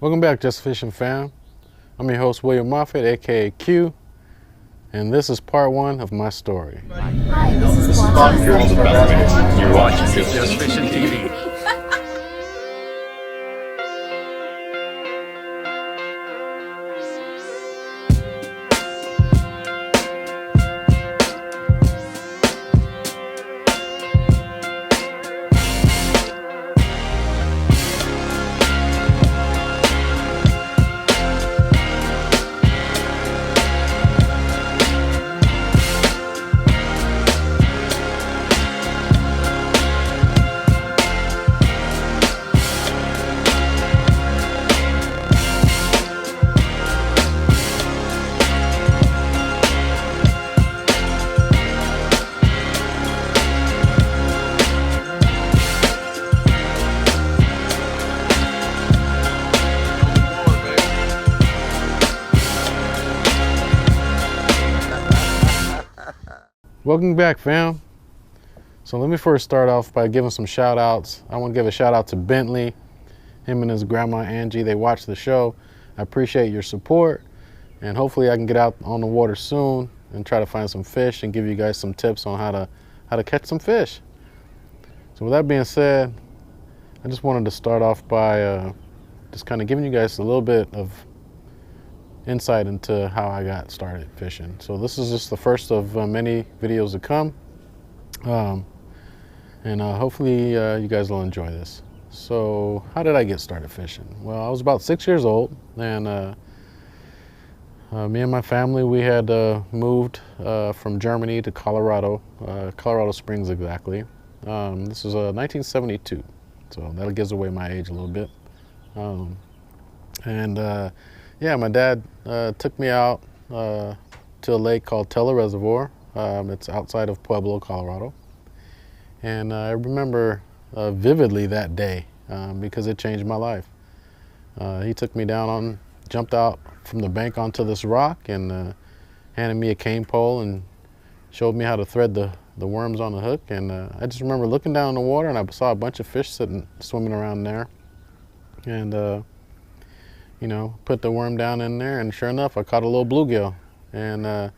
Welcome back, Just Fishing fam. I'm your host, William Moffett, aka Q, and this is part one of my story. Hi, this is You're watching Just Fishing TV. Welcome back, fam. So let me first start off by giving some shout outs. I want to give a shout out to Bentley, him and his grandma Angie. They watch the show. I appreciate your support, and hopefully I can get out on the water soon and try to find some fish and give you guys some tips on how to catch some fish. So with that being said, I just wanted to start off by just kind of giving you guys a little bit of insight into how I got started fishing. So this is just the first of many videos to come, and hopefully you guys will enjoy this. So how did I get started fishing? Well, I was about 6 years old, and me and my family, we had moved from Germany to Colorado, Colorado Springs exactly. This was 1972, so that gives away my age a little bit. Yeah, my dad took me out to a lake called Teller Reservoir. It's outside of Pueblo, Colorado. And I remember vividly that day because it changed my life. He took me down jumped out from the bank onto this rock and handed me a cane pole and showed me how to thread the worms on the hook. And I just remember looking down in the water and I saw a bunch of fish swimming around there. And you know, put the worm down in there, and sure enough, I caught a little bluegill. And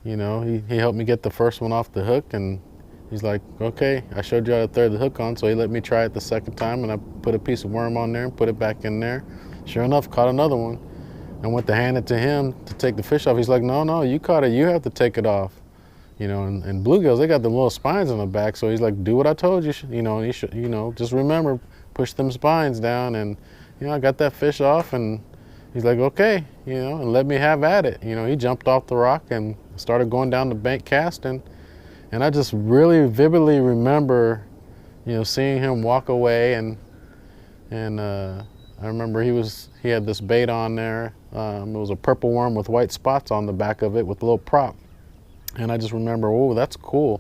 you know, he helped me get the first one off the hook, and he's like, okay, I showed you how to thread the hook on, so he let me try it the second time, and I put a piece of worm on there and put it back in there. Sure enough, caught another one. I went to hand it to him to take the fish off. He's like, no, you caught it, you have to take it off. You know, and bluegills, they got the little spines on the back, so he's like, do what I told you, you know, you should, you know, just remember, push them spines down. And you know, I got that fish off, and he's like, okay, you know, and let me have at it. You know, he jumped off the rock and started going down the bank casting. And I just really vividly remember, you know, seeing him walk away. And I remember he had this bait on there. It was a purple worm with white spots on the back of it with a little prop. And I just remember, oh, that's cool.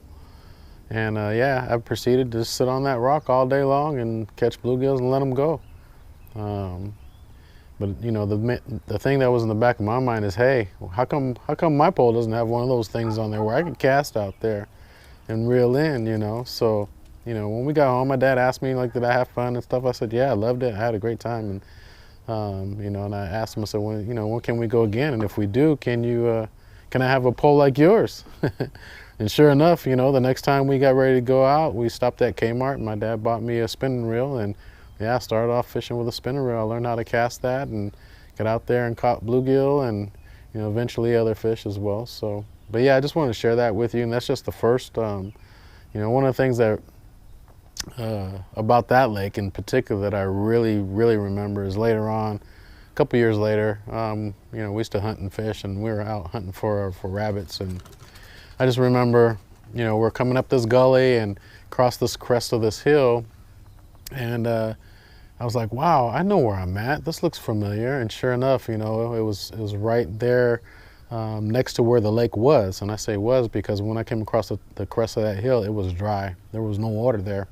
And yeah, I proceeded to just sit on that rock all day long and catch bluegills and let them go. But you know, the thing that was in the back of my mind is, hey, how come my pole doesn't have one of those things on there where I could cast out there and reel in, you know? So, you know, when we got home, my dad asked me, like, did I have fun and stuff? I said, yeah, I loved it. I had a great time. And you know, and I asked him, I said, when can we go again? And if we do, can I have a pole like yours? And sure enough, you know, the next time we got ready to go out, we stopped at Kmart, and my dad bought me a spinning reel. And yeah, I started off fishing with a spinning reel. I learned how to cast that and got out there and caught bluegill and, you know, eventually other fish as well. So, but yeah, I just wanted to share that with you. And that's just the first, you know, one of the things that about that lake in particular that I really, really remember is later on, a couple years later, you know, we used to hunt and fish, and we were out hunting for rabbits. And I just remember, you know, we're coming up this gully and across this crest of this hill, and I was like, wow, I know where I'm at. This looks familiar. And sure enough, you know, it was right there next to where the lake was. And I say was because when I came across the crest of that hill, it was dry. There was no water there.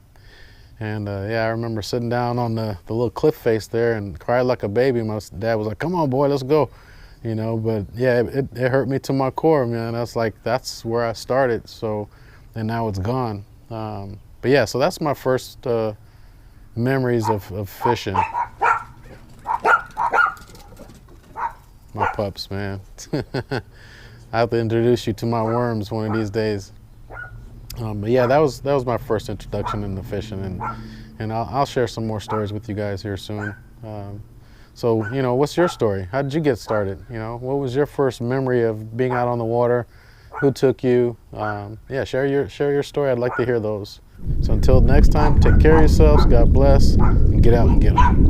And yeah, I remember sitting down on the little cliff face there and cried like a baby. My dad was like, come on, boy, let's go. You know, but yeah, it hurt me to my core, man. That's where I started. So, and now it's gone. But yeah, so that's my first memories of fishing. my pups, man. I have to introduce you to my worms one of these days. But yeah, that was my first introduction into fishing, and I'll share some more stories with you guys here soon. So what's your story? How did you get started? What was your first memory of being out on the water? Who took you? Yeah, share your story. I'd like to hear those. So until next time, take care of yourselves. God bless, and get out and get 'em.